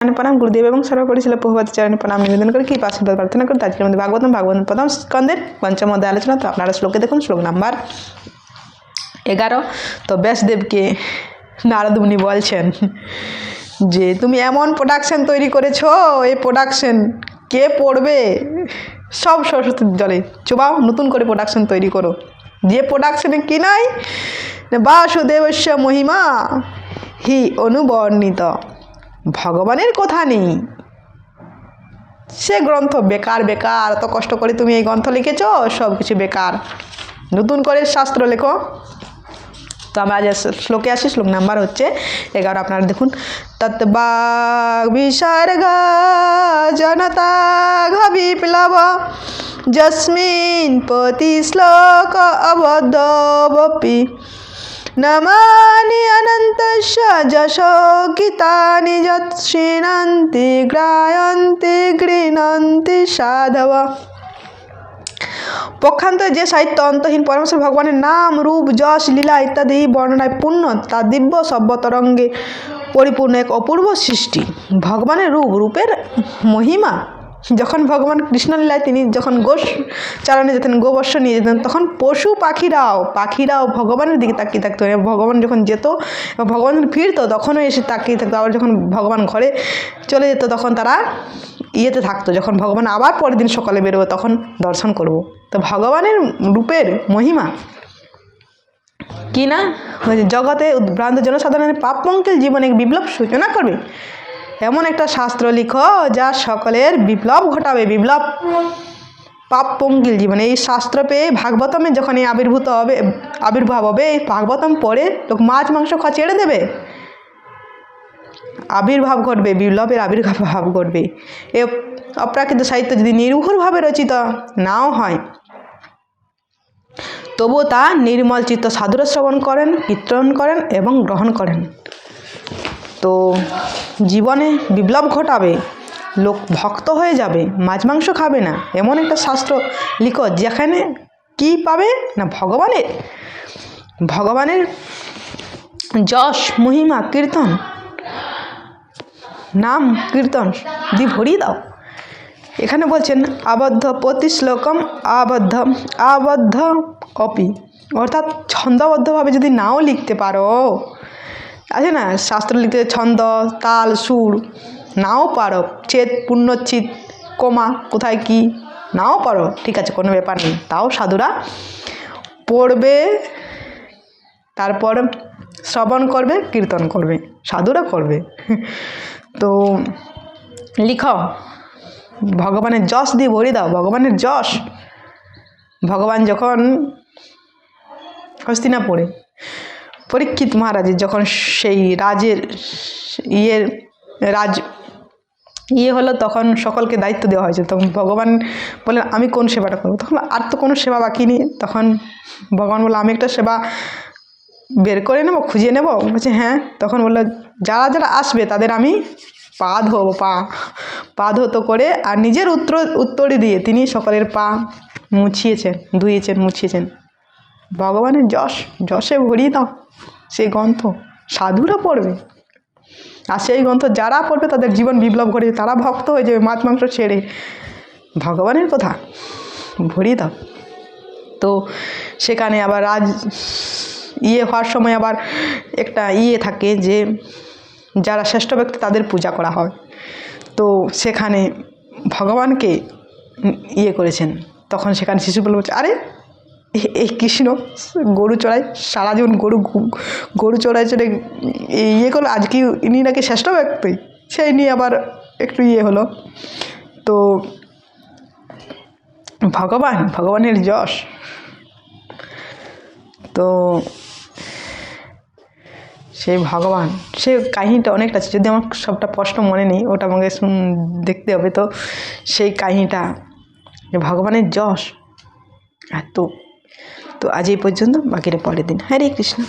प्रणाम गुरुदेव एवं सर्वपरि शिल प्रभुपाद चरण प्रणाम निवेदन कर कृपा आशीर्वाद प्रार्थना कर आजकेर मধ্যে भागवतम प्रथम स्कंदेर पंचम अध्याय आलोचना। तो আপনারা শ্লোকে দেখুন, শ্লোক নাম্বার 11। তো ব্যাসদেবকে নারদ মুনি বলছেন যে তুমি এমন প্রোডাকশন তৈরি করেছো, এই প্রোডাকশন কে পড়বে? সব সরস্বতীর জলে চুবাও, নতুন করে প্রোডাকশন তৈরি করো। যে প্রোডাকশনে কি নাই, বাসুদেবস্য মহিমা হি অনুবর্ণিত, ভগবানের কথা নেই, সে গ্রন্থ বেকার বেকার। এত কষ্ট করে তুমি এই গ্রন্থ লিখেছ, সব কিছু বেকার, নতুন করে শাস্ত্র লেখো। তো আমরা আজ শ্লোকে আসি। শ্লোক নাম্বার হচ্ছে 11। আপনারা দেখুন, তৎবাগ বিসর্গ জনতাঘ বিপ্লব যস্মিন পতি শ্লোক অবদ্ধবপি নমানি অনন্তস্য যশো গীতানি যৎ শৃণন্তি গ্রায়ন্তি গৃণন্তি সাধব। পক্ষান্তরে যে সাহিত্য অন্তহীন পরমেশ্বর ভগবানের নাম, রূপ, যশ, লীলা ইত্যাদি বর্ণনায় পূর্ণ, তা দিব্য সর্বতরঙ্গে পরিপূর্ণ এক অপূর্ব সৃষ্টি। ভগবানের রূপের মহিমা। যখন ভগবান কৃষ্ণলীলায় তিনি যখন গোষ চারণে যেতেন, গোবর্ষ নিয়ে যেতেন, তখন পশু পাখিরাও ভগবানের দিকে তাকিয়ে থাকতো। ভগবান যখন যেত বা ভগবান ফিরতো, তখনও এসে তাকিয়ে থাকতো। আবার যখন ভগবান ঘরে চলে যেত, তখন তারা ইয়েতে থাকতো, যখন ভগবান আবার পরের দিন সকালে বেরোবো তখন দর্শন করব। তো ভগবানের রূপের মহিমা কি না, জগতে উদ্ভ্রান্ত জনসাধারণের পাপমঙ্কিল জীবনে বিপ্লব সূচনা করবে, এমন একটা শাস্ত্র লিখো যা সকলের বিপ্লব ঘটাবে। বিপ্লব পাপমঙ্কিল জীবনে এই শাস্ত্র পেয়ে ভাগবতমে যখন এই আবির্ভাব হবে, এই ভাগবতম পড়ে লোক মাছ মাংস খাওয়া ছেড়ে দেবে, আবির্ভাব ঘটবে, বিপ্লবের আবির্ভাব ঘটবে। এ অপ্রাকৃত সাহিত্য যদি নির্ভুলভাবে রচিত নাও হয়, তবুও তা নির্মল চিত্ত সাধুরা শ্রবণ করেন, কীর্তন করেন এবং গ্রহণ করেন। তো জীবনে বিপ্লব ঘটাবে, লোক ভক্ত হয়ে যাবে, মাছ মাংস খাবে না, এমন একটা শাস্ত্র লিখো যেখানে কি পাবে না, ভগবানের যশ, মহিমা, কীর্তন, নাম কীর্তন দিয়ে ভরিয়ে দাও। এখানে বলছেন আবদ্ধ প্রতি শ্লোকম আবদ্ধ অপি, অর্থাৎ ছন্দবদ্ধভাবে যদি নাও লিখতে পারো, আছে না শাস্ত্র লিখতে ছন্দ, তাল, সুর নাও পারো, ছেদ, পূর্ণচ্ছেদ, কমা কোথায় কি নাও পারো, ঠিক আছে, কোনো ব্যাপার নেই, তাও সাধুরা পড়বে, তারপর শ্রবণ করবে, কীর্তন করবে, সাধুরা করবে। তো লিখো, ভগবানের যশ দিয়ে ভরিয়ে দাও। ভগবানের যশ, ভগবান যখন হস্তিনাপুরে পরীক্ষিত মহারাজের যখন সেই রাজ হলো, তখন সকলকে দায়িত্ব দেওয়া হয়েছে। তখন ভগবান বললেন আমি কোন সেবাটা করবো? তখন আর তো কোনো সেবা বাকি নেই। তখন ভগবান বললো আমি একটা সেবা বের করে নেবো, খুঁজে নেবো। বলছে হ্যাঁ। তখন বললো যারা যারা আসবে তাদের আমি পা ধোবো, পা ধুতো করে, আর নিজের উত্তরে দিয়ে তিনি সকলের পা মুছিয়েছেন। ভগবানের যশে ভরিয়ে দাও সেই গ্রন্থ, সাধুরা পড়বে, আর সেই গ্রন্থ যারা পড়বে তাদের জীবন বিপ্লব ঘটে, তারা ভক্ত হয়ে যাবে, মাছ মাংস ছেড়ে ভগবানের কথা ভরিয়ে দাও। তো সেখানে আবার হওয়ার সময় আবার একটা থাকে যে যারা শ্রেষ্ঠ ব্যক্তি তাদের পূজা করা হয়। তো সেখানে ভগবানকে করেছেন। তখন সেখানে শিশুপাল বলছে আরে এই কৃষ্ণ গরু চড়ায়, সারা জীবন গরু চড়ায় করলো, আজকে ইনি নাকি শ্রেষ্ঠ ব্যক্তি, সেই নিয়ে আবার একটু হলো। তো ভগবানের যশ। তো সেই ভগবান, সে কাহিনীটা অনেকটা আছে, যদি আমার সবটা প্রশ্ন মনে নেই, ওটা আমাকে দেখতে হবে। তো সেই কাহিনীটা ভগবানের যশ এত। তো আজ এই পর্যন্ত, বাকিটা পরের দিন। হরে কৃষ্ণ।